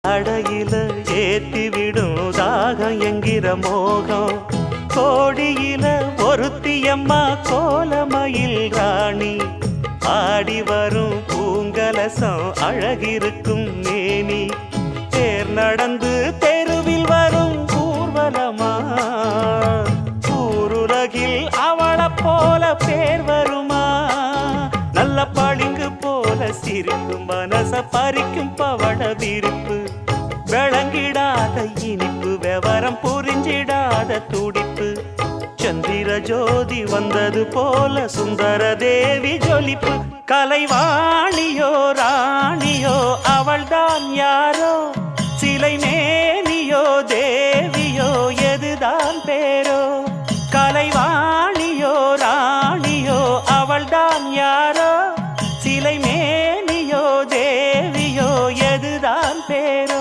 அடையில ஏத்தி விடும் தாகம் என்கிற மோகம் கோடியில ஒருத்தியம்மா கோலமயில் ராணி ஆடி வரும் பூங்கலசம் அழகிருக்கும் மேனி தேர் நடந்து தெருவில் வரும் ஊர்வலமா ஊருலகில் அவளை போல பேர் வருமா நல்ல பளிங்கு போல சிரிக்கும் மனச பறிக்கும் பவள விரிப்பு விளங்கிடாத இனிப்பு விவரம் புரிஞ்சிடாத துடிப்பு சந்திர ஜோதி வந்தது போல சுந்தர தேவி ஜொலிப்பு கலைவாணியோ ராணியோ அவள்தான் யாரோ சிலை மே